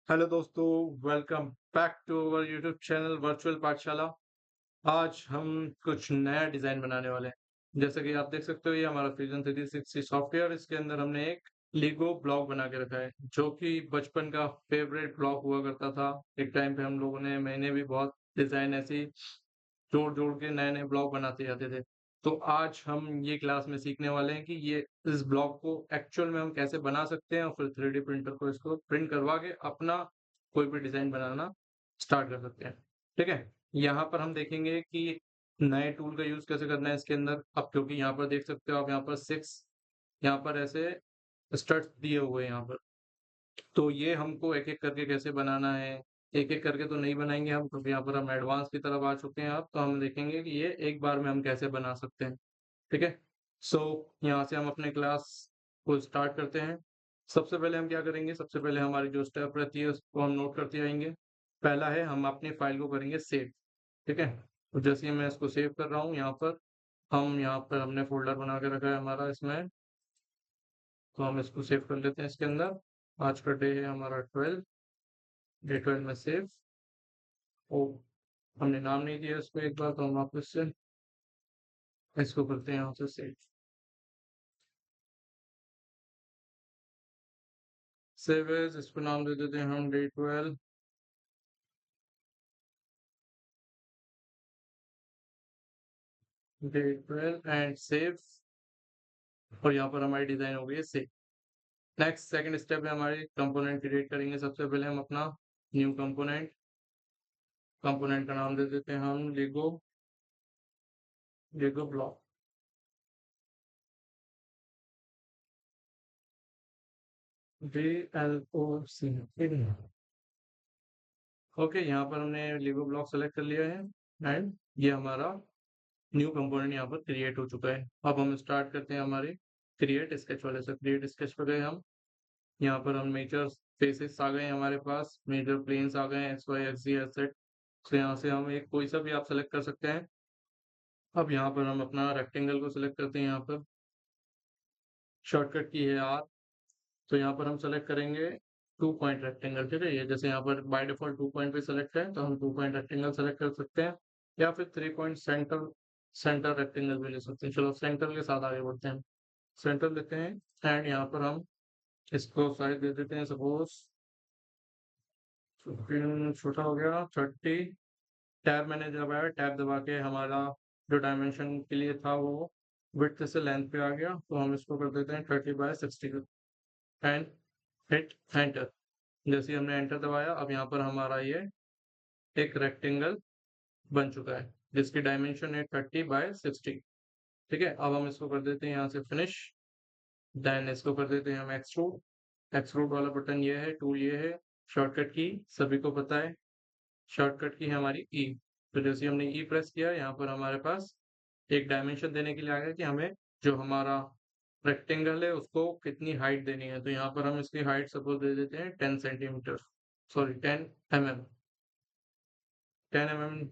Hello दोस्तों, welcome back to our YouTube channel virtual Pathshala. आज हम कुछ नया डिज़ाइन बनाने वाले हैं। जैसे कि आप देख सकते हो, ये हमारा फ्यूजन 360 सॉफ्टवेयर, इसके अंदर हमने एक लीगो ब्लॉक बना के रखा है, जो कि बचपन का फेवरेट ब्लॉक हुआ करता था। एक टाइम पे हम लोगों ने मैंने भी बहुत डिज़ाइन ऐसी जोड़-जोड़ के नए-नए ब्लॉक बनाते जाते थे। तो आज हम ये क्लास में सीखने वाले हैं कि ये इस ब्लॉक को एक्चुअल में हम कैसे बना सकते हैं और फिर 3D प्रिंटर को इसको प्रिंट करवा के अपना कोई भी डिज़ाइन बनाना स्टार्ट कर सकते हैं। ठीक है? यहाँ पर हम देखेंगे कि नए टूल का यूज़ कैसे करना है इसके अंदर। अब क्योंकि यहाँ पर देख सकते हो आप, यहाँ पर 6 यहाँ पर ऐसे स्टड्स दिए हुए हैं यहाँ पर। तो ये हमको एक-एक करके कैसे बनाना है, एक-एक करके तो नहीं बनाएँगे हम, क्योंकि यहाँ पर हम एडवांस की तरफ आ चुके हैं अब, तो हम देखेंगे कि ये एक बार में हम कैसे बना सकते हैं, ठीक है? यहाँ से हम अपने क्लास को स्टार्ट करते हैं। सबसे पहले हम क्या करेंगे, सबसे पहले हमारी जो स्टेप रहती है उसको हम नोट करते जाएँगे। पहला है, हम अपनी फ़ाइल को करेंगे सेव, ठीक है? तो जैसे ही मैं इसको सेव कर रहा हूँ यहाँ पर हमने फ़ोल्डर बना के रखा है हमारा इसमें, तो हम इसको सेव कर लेते हैं इसके अंदर। आज का डे है हमारा 12, डे 12 में सेव। ओह! हमने नाम नहीं दिया इसको एक बार, तो हम वापस से इसको करते हैं यहाँ से सेव। सेव एज़, इसको नाम दे देते हैं हम डे 12, डे 12 एंड सेव। और यहाँ पर हमारी डिज़ाइन हो गई है सेव। नेक्स्ट सेकंड स्टेप है, हमारी कंपोनेंट क्रिएट करेंगे। सबसे पहले हम अपना न्यू कंपोनेंट का नाम दे देते हैं हम लेगो ब्लॉक। VLOC। ओके, यहाँ पर हमने लेगो ब्लॉक सेलेक्ट कर लिया है एंड ये हमारा न्यू कंपोनेंट यहाँ पर क्रिएट हो चुका है। अब हम स्टार्ट करते हैं हमारे क्रिएट स्केच वाले से। क्रिएट स्केच पे गए हम, यहाँ पर हम मेजर फेसेस आ गए हैं हमारे पास, मेजर प्लेन्स आ गए हैं, एक्स वाई एक्स जी जेड। तो यहाँ से हम एक कोई सा भी आप सेलेक्ट कर सकते हैं। अब यहाँ पर हम अपना रेक्टेंगल को सिलेक्ट करते हैं, यहाँ पर शॉर्टकट की है आर। तो यहाँ पर हम सेलेक्ट करेंगे 2 पॉइंट रेक्टेंगल, ठीक है? ये जैसे यहाँ पर बाय डिफ़ॉल्ट 2 पॉइंट पे सेलेक्ट है, तो हम 2 पॉइंट रेक्टेंगल सेलेक्ट कर सकते हैं, या फिर 3 पॉइंट सेंटर सेंटर रेक्टेंगल भी ले सकते हैं। चलो सेंटर के साथ आगे बढ़ते हैं। सेंटर लेते हैं एंड यहाँ पर हम इसको साइज़ दे देते हैं, सपोज़ 15 छोटा हो गया 30। टैब मैंने दबाया, टैब दबा के हमारा जो डायमेंशन के लिए था वो विड्थ से लेंथ पे आ गया, तो हम इसको कर देते हैं 30/60 एंड हिट एंटर। जैसे ही हमने एंटर दबाया, अब यहाँ पर हमारा ये एक रेक्टेंगल बन चुका है, जिसकी डायमेंशन है 30/60। ठीक है? अब हम इसको कर देते हैं यहाँ से फिनिश, देन इसको कर देते हैं हम एक्सट्रूड। एक्सट्रूड वाला बटन ये है, टूल ये है, शॉर्टकट की सभी को पता है, शॉर्टकट की है हमारी ई। तो जैसे ही हमने ई प्रेस किया, यहाँ पर हमारे पास एक डायमेंशन देने के लिए आ गया कि हमें जो हमारा रेक्टेंगल है उसको कितनी हाइट देनी है। तो यहाँ पर हम इसकी हाइट सपोज़ दे देते हैं 10 सेंटीमीटर, सॉरी 10 एमएम। 10 एमएम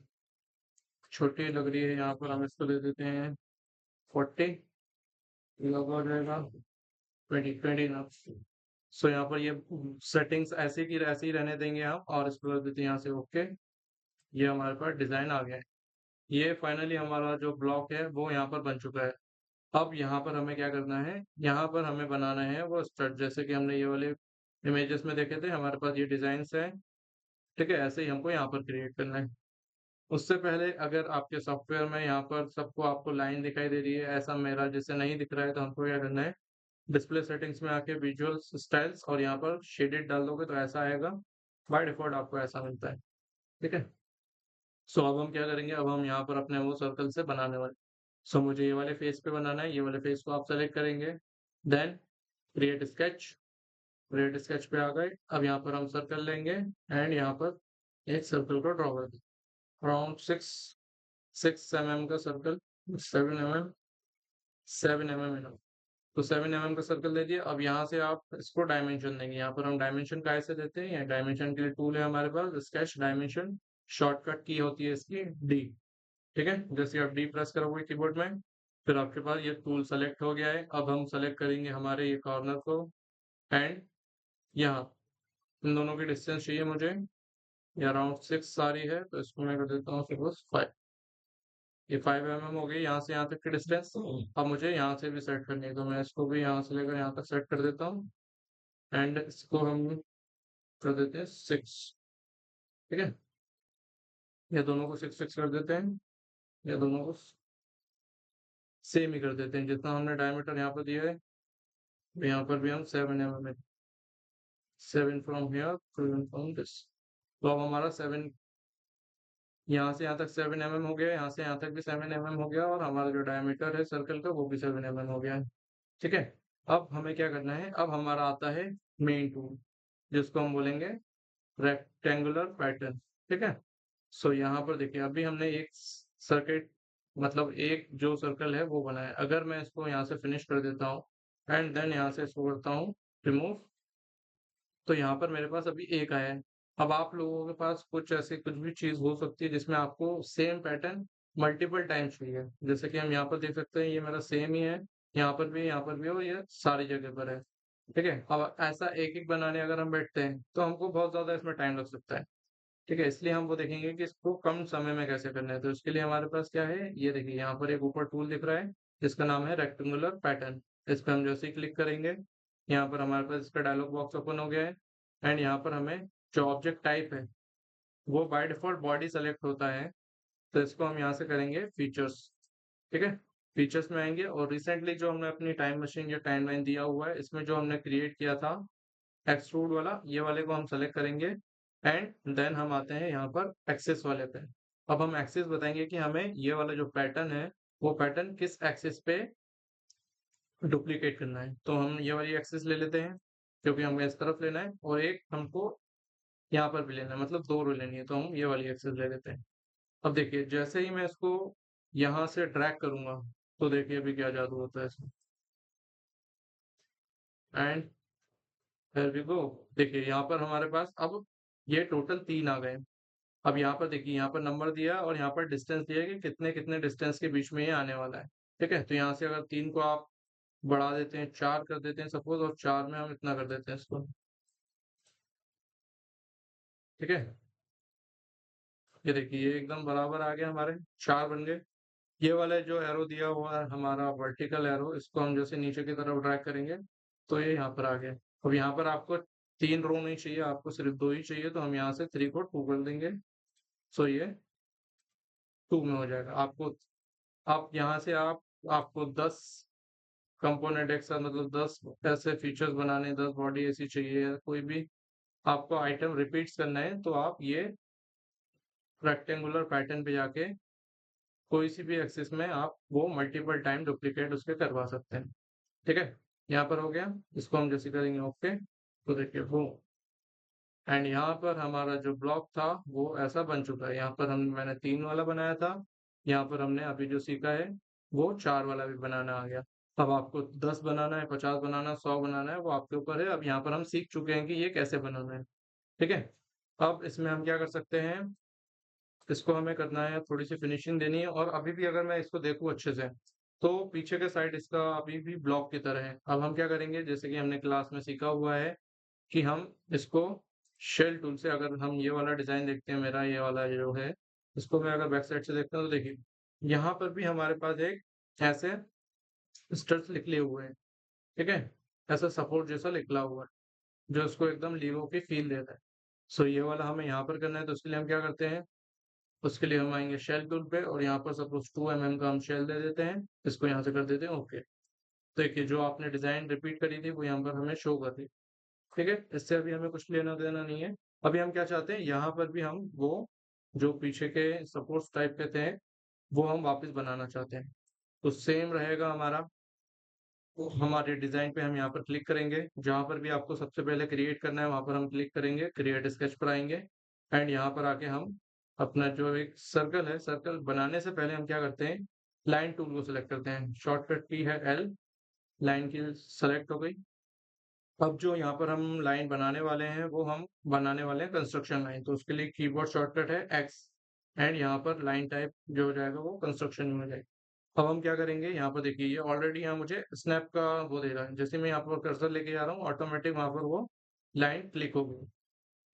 छोटी लग रही है, यहाँ पर हम इसको दे देते हैं 40, लगा हो जाएगा 20 इनफ। सो यहाँ पर ये सेटिंग्स ऐसे की ऐसे ही रहने देंगे हम, और इसको कर देते हैं यहाँ से ओके। ये हमारे पास डिज़ाइन आ गया है। ये फाइनली हमारा जो ब्लॉक है वो यहाँ पर बन चुका है। अब यहाँ पर हमें क्या करना है, यहाँ पर हमें बनाना है वो स्टड, जैसे कि हमने ये वाले इमेजेस में देखे थे, हमारे पास ये डिज़ाइन्स हैं, ठीक है? ऐसे ही हमको यहाँ पर क्रिएट करना है। उससे पहले अगर आपके सॉफ्टवेयर में यहाँ पर सबको आपको लाइन दिखाई दे रही है, ऐसा मेरा जैसे नहीं दिख रहा है, तो हमको क्या करना है, डिस्प्ले सेटिंग्स में आके विजुअल्स स्टाइल्स और यहाँ पर शेडेड डाल दोगे तो ऐसा आएगा। बाय डिफ़ॉल्ट आपको ऐसा मिलता है, ठीक है? अब हम क्या करेंगे, अब हम यहाँ पर अपने वो सर्कल से बनाने वाले। मुझे ये वाले फेस पे बनाना है, ये वाले फेस को आप सेलेक्ट करेंगे, then create sketch. Create sketch पे आ गए। अब यहाँ पर हम सर्कल लेंगे एंड यहाँ पर एक सर्कल को ड्रॉ कर दें, अराउंड 6 एमएम का सर्कल, 7 एमएम, 7 एमएम इनफ। तो 7 एमएम का सर्कल दे दिया। अब यहाँ से आप इसको डायमेंशन देंगे। यहाँ पर हम डायमेंशन कैसे देते हैं, डायमेंशन के लिए टूल है हमारे पास, स्केच डायमेंशन, शॉर्टकट की होती है इसकी डी। ठीक है? जैसे आप डी प्रेस करोगे कीबोर्ड में, फिर आपके पास ये टूल सेलेक्ट हो गया है। अब हम सेलेक्ट करेंगे हमारे ये कॉर्नर को एंड यहाँ इन दोनों की डिस्टेंस चाहिए मुझे, ये अराउंड 6 आ रही है, तो इसको मैं कर देता हूँ सपोज 5। ये 5 mm हो गई यहाँ से यहाँ तक की डिस्टेंस। अब मुझे यहाँ से भी सेट करनी है, तो मैं इसको भी यहाँ से लेकर यहाँ तक सेट कर देता हूँ। एंड इसको हम कर देते हैं 6। ठीक है, ये दोनों को 6 कर देते हैं, ये दोनों को सेम ही कर देते हैं। जितना हमने डायमीटर यहाँ पर दिया है, यहाँ पर भी हम 7 mm, 7 from here, 7 from this. तो अब हमारा 7 यहाँ से यहाँ तक 7 mm हो गया, यहाँ से यहाँ तक भी 7 mm हो गया, और हमारा जो डायमीटर है सर्कल का वो भी 7 mm हो गया है। ठीक है, अब हमें क्या करना है, अब हमारा आता है मेन टूल, जिसको हम बोलेंगे रेक्टेंगुलर पैटर्न। ठीक है, सो यहाँ पर देखिए अभी हमने एक सर्किट, मतलब एक जो सर्कल है वो बनाया। अगर मैं इसको यहाँ से फिनिश कर देता हूँ एंड देन यहाँ से इसको करता हूँ रिमूव, तो यहाँ पर मेरे पास अभी एक आया है। अब आप लोगों के पास कुछ ऐसी कुछ भी चीज हो सकती है जिसमें आपको सेम पैटर्न मल्टीपल टाइम्स चाहिए। जैसे कि हम यहाँ पर देख सकते हैं, ये मेरा सेम ही है, यहाँ पर भी, यहाँ पर भी, और ये सारी जगह पर है। ठीक है, अब ऐसा एक एक बनाने अगर हम बैठते हैं तो हमको बहुत ज्यादा इसमें टाइम लग सकता है। ठीक है, इसलिए हम वो देखेंगे कि इसको कम समय में कैसे करना है। तो इसके लिए हमारे पास क्या है, ये देखिए यहाँ पर एक ऊपर टूल दिख रहा है जिसका नाम है रेक्टेंगुलर पैटर्न। इस पर हम जैसे ही क्लिक करेंगे, यहाँ पर हमारे पास इसका डायलॉग बॉक्स ओपन हो गया है। एंड यहाँ पर हमें जो ऑब्जेक्ट टाइप है वो बाय डिफॉल्ट बॉडी सेलेक्ट होता है, तो इसको हम यहाँ से करेंगे फीचर्स। ठीक है, फीचर्स में आएंगे, और रिसेंटली जो हमने अपनी टाइम मशीन या टाइमलाइन दिया हुआ है, इसमें जो हमने क्रिएट किया था एक्सट्रूड वाला, ये वाले को हम सेलेक्ट करेंगे। एंड देन हम आते हैं यहाँ पर एक्सिस वाले पे। अब हम एक्सिस बताएंगे कि हमें ये वाला जो पैटर्न है वो पैटर्न किस एक्सिस पे डुप्लीकेट करना है। तो हम ये वाली एक्सिस ले लेते हैं क्योंकि हमें इस तरफ लेना है, और एक हमको यहाँ पर भी लेना है, मतलब दो रो लेनी है, तो हम ये वाली एक्सिस ले लेते हैं। अब देखिए जैसे ही मैं इसको यहाँ से ड्रैग करूंगा, तो देखिए अभी क्या जादू होता है इसमें। एंड देयर वी गो, देखिए यहाँ पर हमारे पास अब ये टोटल 3 आ गए। अब यहाँ पर देखिए, यहाँ पर नंबर दिया और यहाँ पर डिस्टेंस दिया है कि कितने कितने डिस्टेंस के बीच में ये आने वाला है। ठीक है, तो यहाँ से अगर 3 को आप बढ़ा देते हैं, 4 कर देते हैं सपोज, और 4 में हम इतना कर देते हैं इसको। ठीक है, ये देखिए ये एकदम बराबर आ गया, हमारे 4 बन गए। ये वाला जो एरो दिया हुआ है हमारा वर्टिकल एरो, इसको हम जैसे नीचे की तरफ ड्रैग करेंगे तो ये यहाँ पर आ गया। अब यहाँ पर आपको 3 रो नहीं चाहिए, आपको सिर्फ 2 ही चाहिए, तो हम यहाँ से 3 को 2 कर देंगे। सो ये 2 में हो जाएगा। आपको आप यहाँ से आपको 10 कंपोनेंट एक साथ, मतलब 10 ऐसे फीचर्स बनाने, 10 बॉडी ऐसी चाहिए, या कोई भी आपको आइटम रिपीट्स करना है, तो आप ये रेक्टेंगुलर पैटर्न पे जाके कोई सी भी एक्सिस में आप वो मल्टीपल टाइम डुप्लीकेट उसके करवा सकते हैं। ठीक है, यहाँ पर हो गया। इसको हम जैसे करेंगे ओके, तो देखिए वो, एंड यहाँ पर हमारा जो ब्लॉक था वो ऐसा बन चुका है। यहाँ पर मैंने 3 वाला बनाया था, यहाँ पर हमने अभी जो सीखा है वो 4 वाला भी बनाना आ गया। अब आपको 10 बनाना है, 50 बनाना है, 100 बनाना है, वो आपके ऊपर है। अब यहाँ पर हम सीख चुके हैं कि ये कैसे बनाना है। ठीक है, अब इसमें हम क्या कर सकते हैं, इसको हमें करना है, थोड़ी सी फिनिशिंग देनी है। और अभी भी अगर मैं इसको देखूँ अच्छे से, तो पीछे के साइड इसका अभी भी ब्लॉक की तरह है। अब हम क्या करेंगे, जैसे कि हमने क्लास में सीखा हुआ है कि हम इसको शेल टूल से, अगर हम ये वाला डिजाइन देखते हैं, मेरा ये वाला जो है, इसको मैं अगर बैक साइड से देखता हूँ तो देखिए यहाँ पर भी हमारे पास एक ऐसे स्टड्स निकले हुए हैं। ठीक है, ऐसा सपोर्ट जैसा निकला हुआ है जो इसको एकदम लीवो की फील देता है। सो ये वाला हमें यहाँ पर करना है, तो उसके लिए हम क्या करते हैं, उसके लिए हम आएंगे शेल टूल पे, और यहाँ पर सपोज 2 mm का हम शेल दे देते हैं, इसको यहाँ से कर देते हैं ओके। देखिए जो आपने डिजाइन रिपीट करी थी वो यहाँ पर हमें शो कर रही है। ठीक है, इससे अभी हमें कुछ लेना देना नहीं है। अभी हम क्या चाहते हैं, यहाँ पर भी हम वो जो पीछे के सपोर्ट्स टाइप के थे वो हम वापस बनाना चाहते हैं। तो सेम रहेगा हमारा, तो हमारे डिजाइन पे हम यहाँ पर क्लिक करेंगे, जहां पर भी आपको सबसे पहले क्रिएट करना है वहां पर हम क्लिक करेंगे, क्रिएट स्केच पर आएंगे। एंड यहाँ पर आके हम अपना जो एक सर्कल है, सर्कल बनाने से पहले हम क्या करते हैं, लाइन टूल को सिलेक्ट करते हैं। शॉर्टकट की है L, लाइन की सेलेक्ट हो गई। अब जो यहाँ पर हम लाइन बनाने वाले हैं वो हम बनाने वाले हैं कंस्ट्रक्शन लाइन, तो उसके लिए कीबोर्ड शॉर्टकट है X। एंड यहाँ पर लाइन टाइप जो हो जाएगा वो कंस्ट्रक्शन में हो जाएगा। अब हम क्या करेंगे, यहाँ पर देखिए ये ऑलरेडी यहाँ मुझे स्नैप का वो दे रहा है, जैसे मैं यहाँ पर कर्सर लेके जा रहा हूँ ऑटोमेटिक वहां पर वो लाइन क्लिक हो गई।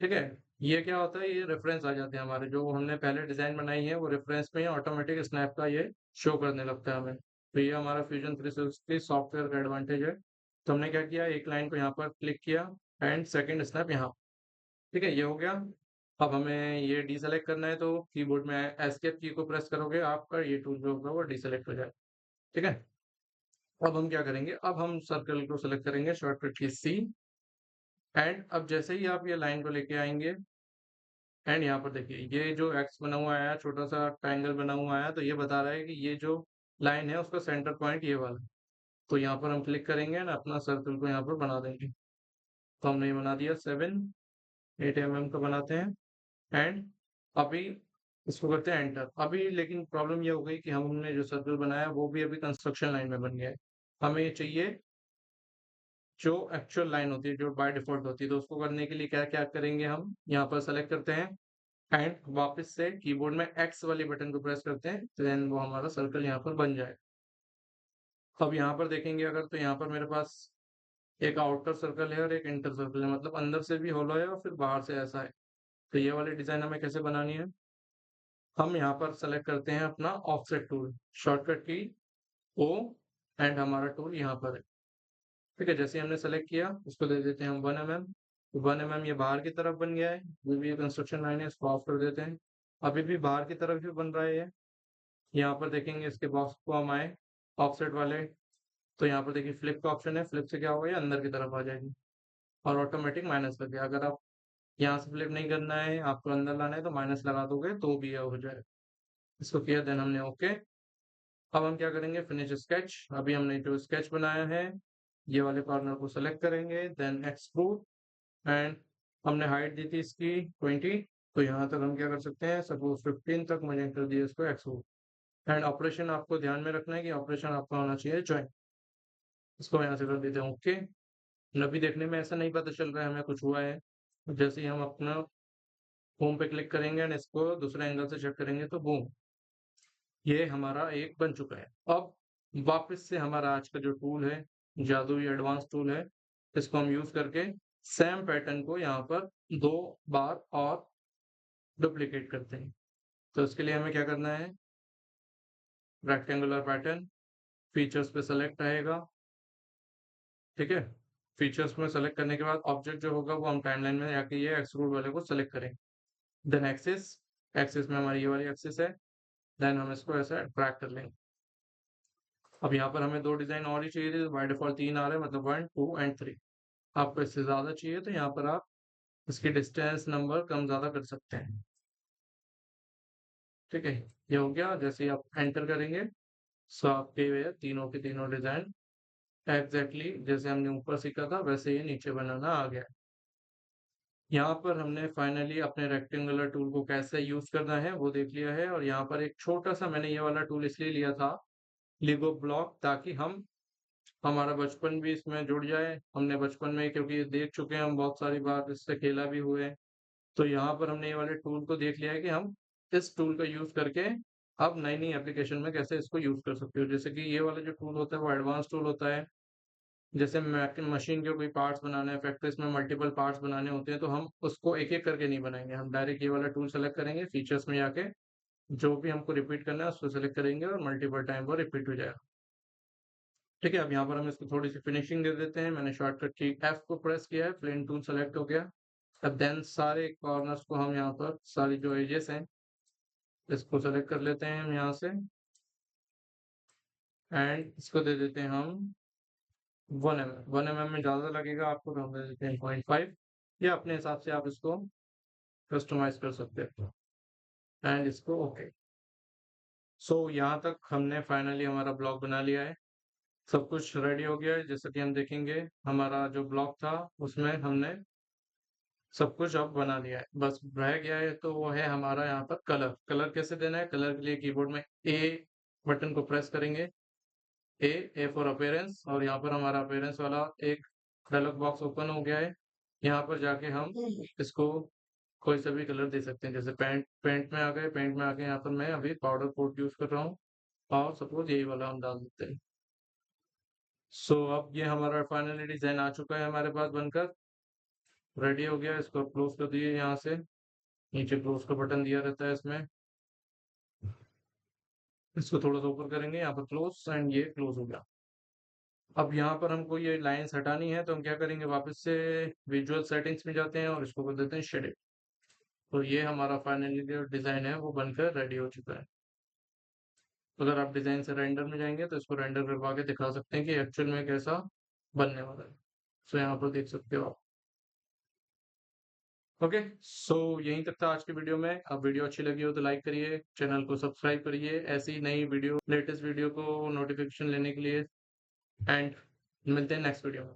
ठीक है? ये क्या होता है, ये रेफरेंस आ जाते हैं हमारे, जो हमने पहले डिज़ाइन बनाई है वो रेफरेंस में ऑटोमेटिक स्नैप का ये शो करने लगता है हमें। तो ये हमारा फ्यूजन 360 सॉफ्टवेयर का एडवांटेज है। तो हमने क्या किया, एक लाइन को यहाँ पर क्लिक किया एंड सेकंड स्नैप यहाँ। ठीक है, ये हो गया। अब हमें ये डीसेलेक्ट करना है तो कीबोर्ड में एस्केप की को प्रेस करोगे, आपका ये टूल जो होगा वो डीसेलेक्ट हो जाएगा। ठीक है? अब हम क्या करेंगे, अब हम सर्कल को सेलेक्ट करेंगे, शॉर्टकट की सी, एंड अब जैसे ही आप ये लाइन को लेके आएँगे एंड यहाँ पर देखिए ये जो एक्स बना हुआ है, छोटा-सा ट्रायंगल बना हुआ है, तो ये बता रहा है कि ये जो लाइन है उसका सेंटर पॉइंट ये वाला है। तो यहाँ पर हम क्लिक करेंगे एंड अपना सर्कल को यहाँ पर बना देंगे। तो हमने ये बना दिया 8 mm का बनाते हैं एंड अभी इसको करते हैं एंटर। अभी लेकिन प्रॉब्लम ये हो गई कि हमने जो सर्कल बनाया वो भी अभी कंस्ट्रक्शन लाइन में बन गया है। हमें ये चाहिए जो एक्चुअल लाइन होती है, जो बाय डिफ़ॉल्ट होती है, तो उसको करने के लिए क्या-क्या करेंगे हम, यहाँ पर सेलेक्ट करते हैं एंड वापस से कीबोर्ड में एक्स वाले बटन को प्रेस करते हैं, देन वो हमारा सर्कल यहाँ पर बन जाएगा। अब यहाँ पर देखेंगे अगर, तो यहाँ पर मेरे पास एक आउटर सर्कल है और एक इंटर सर्कल है, मतलब अंदर से भी होलो है और फिर बाहर से ऐसा है। तो ये वाली डिज़ाइन हमें कैसे बनानी है? हम यहाँ पर सेलेक्ट करते हैं अपना ऑफसेट टूल, शॉर्टकट की ओ एंड हमारा टूल यहाँ पर है। ठीक है, जैसे ही हमने सेलेक्ट किया, उसको दे देते हैं हम 1 mm। 1 mm ये बाहर की तरफ बन गया है, जो भी ये कंस्ट्रक्शन लाइन है इसको ऑफ कर देते हैं। अभी भी बाहर की तरफ ही बन रहा है ये। यहाँ पर देखेंगे इसके बॉक्स को हम आए ऑफसेट वाले, तो यहाँ पर देखिए फ्लिप का ऑप्शन है, फ्लिप से क्या होगा, ये अंदर की तरफ आ जाएगी और ऑटोमेटिक माइनस लग गया। अगर आप यहाँ से फ्लिप नहीं करना है, आपको अंदर लाना है तो माइनस लगा दोगे तो भी ये हो जाएगा। इसको किया, देन हमने ओके। अब हम क्या करेंगे, फिनिश स्केच। अभी हमने जो स्केच बनाया है, ये वाले कॉर्नर को सेलेक्ट करेंगे, देन एक्सट्रूड एंड हमने हाइट दी थी इसकी 20, तो यहाँ तक हम क्या कर सकते हैं, सपोज 15 तक मैंने कर दिया इसको एक्सट्रूड। एंड ऑपरेशन आपको ध्यान में रखना है कि ऑपरेशन आपका होना चाहिए ज्वाइन। इसको यहाँ से कर देते हैं ओके। अभी देखने में ऐसा नहीं पता चल रहा है हमें कुछ हुआ है। जैसे ही हम अपना होम पे क्लिक करेंगे एंड इसको दूसरे एंगल से चेक करेंगे तो बूम, ये हमारा एक बन चुका है। अब वापस से हमारा आज का जो टूल है, जादुई एडवांस टूल है, इसको हम यूज़ करके सेम पैटर्न को यहाँ पर 2 बार और डुप्लीकेट करते हैं। तो इसके लिए हमें क्या करना है, रेक्टेंगुलर पैटर्न, फीचर्स पे सेलेक्ट रहेगा, ठीक है? फीचर्स में सेलेक्ट करने के बाद ऑब्जेक्ट जो होगा वो हम टाइमलाइन में जाके ये एक्सट्रूड वाले को सेलेक्ट करेंगे। देन एक्सिस, एक्सिस में हमारी ये वाली एक्सिस है, देन हम इसको ऐसे ड्रैग कर लेंगे। अब यहाँ पर हमें 2 डिज़ाइन और ही चाहिए थे, बाय डिफ़ॉल्ट 3 आ रहे हैं, मतलब 1, 2 एंड 3। आपको इससे ज़्यादा चाहिए तो यहाँ पर आप इसकी डिस्टेंस नंबर कम-ज़्यादा कर सकते हैं। ठीक है? ये हो गया, जैसे ही आप एंटर करेंगे, सो आपके ये तीनों के तीनों डिज़ाइन एग्ज़ैक्टली जैसे हमने ऊपर सीखा था वैसे ही नीचे बनाना आ गया है। यहाँ पर हमने फाइनली अपने रेक्टेंगुलर टूल को कैसे यूज़ करना है वो देख लिया है, और यहाँ पर एक छोटा-सा मैंने ये वाला टूल इसलिए लिया था, लेगो ब्लॉक, ताकि हम हमारा बचपन भी इसमें जुड़ जाए। हमने बचपन में, क्योंकि ये देख चुके हैं हम बहुत सारी बार, इससे खेला भी हुए हैं। तो यहाँ पर हमने ये वाले टूल को देख लिया है कि हम इस टूल का यूज़ करके अब नई-नई एप्लीकेशन में कैसे इसको यूज़ कर सकते हो। जैसे कि ये वाला जो टूल होता है वो एडवांस टूल होता है। जैसे मैक मशीन के कोई पार्ट्स बनाना है, फैक्ट्रीज़ में मल्टीपल पार्ट्स बनाने होते हैं, तो हम उसको एक-एक करके नहीं बनाएँगे। हम डायरेक्ट ये वाला टूल सेलेक्ट करेंगे, फीचर्स में जाके जो भी हमको रिपीट करना है उसको सेलेक्ट करेंगे और मल्टीपल टाइम वो रिपीट हो जाएगा। ठीक है, अब यहाँ पर हम इसको थोड़ी-सी फिनिशिंग दे देते हैं। मैंने शॉर्टकट की F को प्रेस किया है, प्लेन टूल सेलेक्ट हो गया। अब देन सारे कॉर्नर्स को हम यहाँ पर, सारी जो एजेस हैं, इसको सेलेक्ट कर लेते हैं हम यहाँ से एंड इसको दे देते हैं हम 1 mm। 1 mm में ज़्यादा लगेगा आपको, तो हम दे देते हैं 0.5, या अपने हिसाब से आप इसको कस्टमाइज़ कर सकते हो एंड इसको ओके। सो यहाँ तक हमने फाइनली हमारा ब्लॉग बना लिया है। सब कुछ रेडी हो गया है, जैसा कि हम देखेंगे हमारा जो ब्लॉग था उसमें हमने सब कुछ अब बना लिया है। बस रह गया है तो वो है हमारा यहाँ पर कलर। कलर कैसे देना है? कलर के लिए कीबोर्ड में ए बटन को प्रेस करेंगे। ए फॉर अपीयरेंस, और यहाँ पर हमारा अपीयरेंस वाला एक डायलॉग बॉक्स ओपन हो गया है। यहाँ पर जाके हम इसको कोई सा भी कलर दे सकते हैं। जैसे पेंट पेंट में आ गए, पेंट में आके यहाँ पर मैं अभी पाउडर कोट यूज़ कर रहा हूँ और सपोज़ यही वाला हम डाल देते हैं। सो अब ये हमारा फाइनली डिज़ाइन आ चुका है हमारे पास बनकर। रेडी हो गया, इसको क्लोज कर दिए यहाँ से, नीचे क्लोज का बटन दिया रहता है इसमें, इसको थोड़ा सा ऊपर करेंगे, यहाँ पर क्लोज, एंड ये क्लोज हो गया। अब यहाँ पर हमको ये लाइन्स हटानी है, तो हम क्या करेंगे, वापस से विजुअल सेटिंग्स में जाते हैं और इसको कर देते हैं शेडिंग। तो ये हमारा फाइनली जो डिज़ाइन है वो बनकर रेडी हो चुका है। अगर आप डिज़ाइन से रेंडर में जाएंगे तो इसको रेंडर करवा के दिखा सकते हैं कि एक्चुअल में कैसा बनने वाला है। सो यहाँ पर देख सकते हो आप। ओके, सो यहीं तक था आज की वीडियो में। अब वीडियो अच्छी लगी हो तो लाइक करिए, चैनल को सब्सक्राइब करिए ऐसी नई वीडियो, लेटेस्ट वीडियो को नोटिफिकेशन लेने के लिए, एंड मिलते हैं नेक्स्ट वीडियो में।